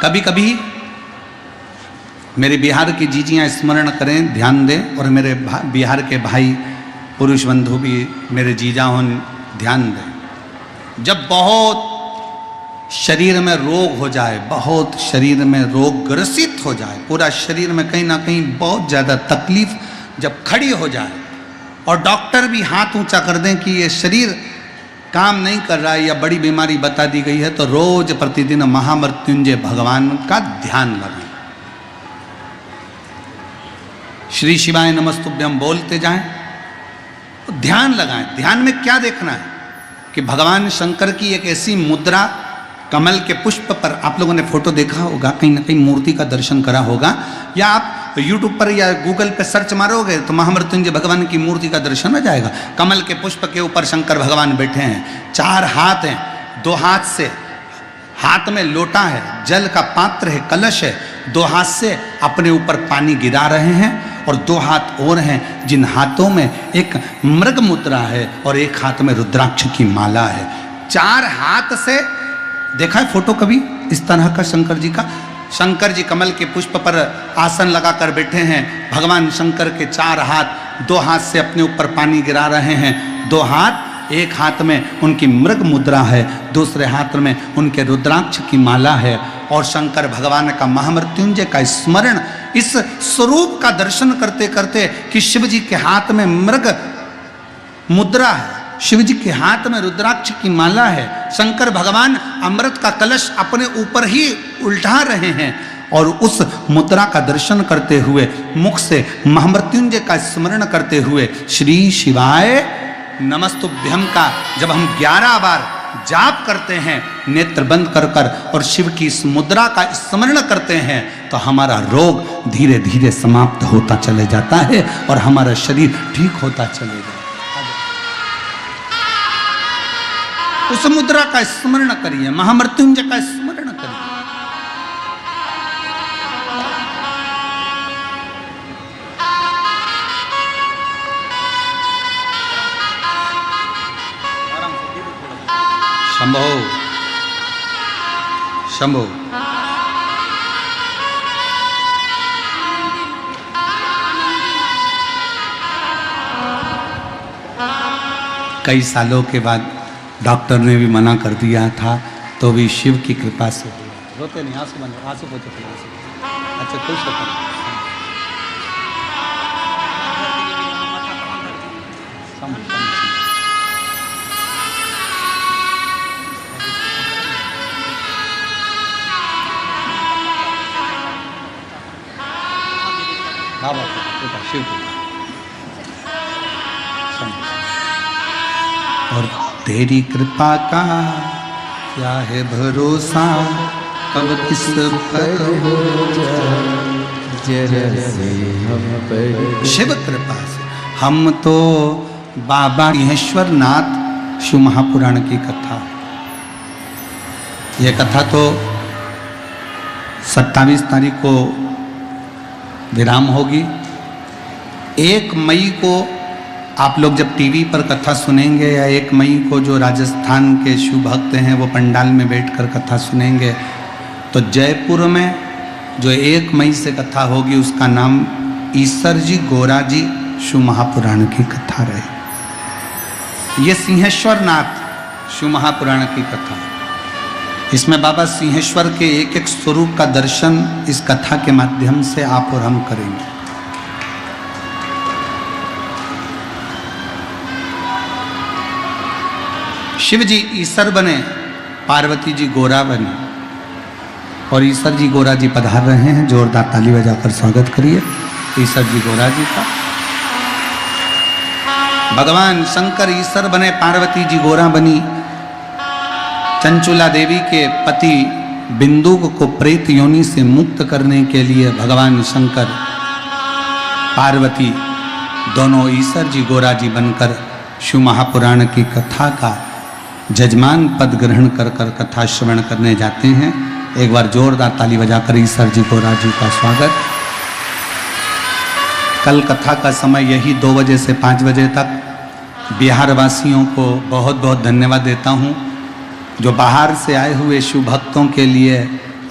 कभी कभी मेरे बिहार की जीजियाँ स्मरण करें, ध्यान दें, और मेरे बिहार के भाई पुरुष बंधु भी मेरे जीजा हों, ध्यान दें। जब बहुत शरीर में रोग हो जाए, बहुत शरीर में रोग ग्रसित हो जाए, पूरा शरीर में कहीं ना कहीं बहुत ज़्यादा तकलीफ जब खड़ी हो जाए और डॉक्टर भी हाथ ऊंचा कर दें कि ये शरीर काम नहीं कर रहा है या बड़ी बीमारी बता दी गई है, तो रोज प्रतिदिन महामृत्युंजय भगवान का ध्यान लगाएं। श्री शिवाय नमस्तुभ्यम बोलते जाएं, तो ध्यान लगाएं। ध्यान में क्या देखना है कि भगवान शंकर की एक ऐसी मुद्रा, कमल के पुष्प पर, आप लोगों ने फोटो देखा होगा, कहीं ना कहीं मूर्ति का दर्शन करा होगा, या आप यूट्यूब पर या गूगल पे सर्च मारोगे तो महामृत्युंजय भगवान की मूर्ति का दर्शन हो जाएगा। कमल के पुष्प के ऊपर शंकर भगवान बैठे हैं, 4 हाथ हैं, 2 हाथ से, हाथ में लोटा है, जल का पात्र है, कलश है, 2 हाथ से अपने ऊपर पानी गिरा रहे हैं, और 2 हाथ और हैं जिन हाथों में एक मृग मुद्रा है और एक हाथ में रुद्राक्ष की माला है। 4 हाथ से देखा है फोटो कभी इस तरह का शंकर जी का? शंकर जी कमल के पुष्प पर आसन लगाकर बैठे हैं, भगवान शंकर के 4 हाथ, 2 हाथ से अपने ऊपर पानी गिरा रहे हैं, 2 हाथ, एक हाथ में उनकी मृग मुद्रा है, दूसरे हाथ में उनके रुद्राक्ष की माला है, और शंकर भगवान का महामृत्युंजय का स्मरण, इस स्वरूप का दर्शन करते करते कि शिव जी के हाथ में मृग मुद्रा है, शिव जी के हाथ में रुद्राक्ष की माला है, शंकर भगवान अमृत का कलश अपने ऊपर ही उल्टा रहे हैं, और उस मुद्रा का दर्शन करते हुए मुख से महामृत्युंजय का स्मरण करते हुए श्री शिवाय नमस्तुभ्यम का जब हम 11 बार जाप करते हैं, नेत्र बंद कर कर, और शिव की इस मुद्रा का स्मरण करते हैं, तो हमारा रोग धीरे धीरे समाप्त होता चले जाता है और हमारा शरीर ठीक होता चले जाता है। उस मुद्रा का स्मरण करिए, महामृत्युंजय का स्मरण करिए। शंभो शंभो। कई सालों के बाद डॉक्टर ने भी मना कर दिया था, तो भी शिव की कृपा से रोते नहीं, आंसू बंद, आंसू पोछो, अच्छा खुश होकर शिव और तेरी कृपा का क्या है भरोसा, कब किस पर हो जाए शिव कृपा से। हम तो बाबा सिंहेश्वर नाथ शिव महापुराण की कथा, ये कथा तो 27 तारीख को विराम होगी। 1 मई को आप लोग जब टीवी पर कथा सुनेंगे, या 1 मई को जो राजस्थान के शिव भक्त हैं वो पंडाल में बैठकर कथा सुनेंगे, तो जयपुर में जो 1 मई से कथा होगी उसका नाम ईसर जी गोरा जी शिव महापुराण की कथा रहे। ये सिंहेश्वर नाथ शिव महापुराण की कथा, इसमें बाबा सिंहेश्वर के एक एक स्वरूप का दर्शन इस कथा के माध्यम से आप और हम करेंगे। शिव जी ईसर बने, पार्वती जी गोरा बने, और ईसर जी गोरा जी पधार रहे हैं। जोरदार ताली बजाकर स्वागत करिए ईसर जी गोरा जी का। भगवान शंकर ईसर बने, पार्वती जी गोरा बनी। चंचुला देवी के पति बिंदु को प्रेत योनि से मुक्त करने के लिए भगवान शंकर पार्वती दोनों ईसर जी गोरा जी बनकर शिव महापुराण की कथा का जजमान पद ग्रहण कर कर कथा श्रवण करने जाते हैं। एक बार जोरदार ताली बजाकर ईसर जी गोरा जी का स्वागत। कल कथा का समय यही 2 बजे से 5 बजे तक। बिहार वासियों को बहुत बहुत धन्यवाद देता हूँ जो बाहर से आए हुए शिव भक्तों के लिए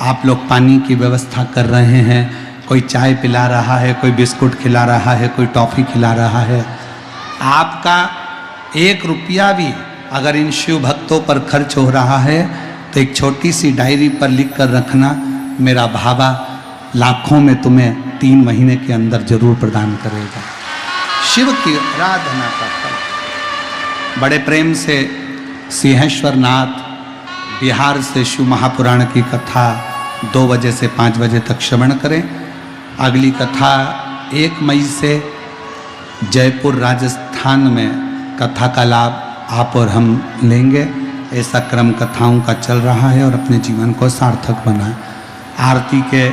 आप लोग पानी की व्यवस्था कर रहे हैं, कोई चाय पिला रहा है, कोई बिस्कुट खिला रहा है, कोई टॉफ़ी खिला रहा है। आपका 1 रुपया भी अगर इन शिव भक्तों पर खर्च हो रहा है तो एक छोटी सी डायरी पर लिख कर रखना, मेरा भावा लाखों में तुम्हें 3 महीने के अंदर जरूर प्रदान करेगा। शिव की आराधना का फल। बड़े प्रेम से सिंहेश्वर नाथ बिहार से शिव महापुराण की कथा 2 बजे से 5 बजे तक श्रवण करें। अगली कथा 1 मई से जयपुर राजस्थान में कथा का लाभ आप और हम लेंगे। ऐसा क्रम कथाओं का चल रहा है और अपने जीवन को सार्थक बनाएं। आरती के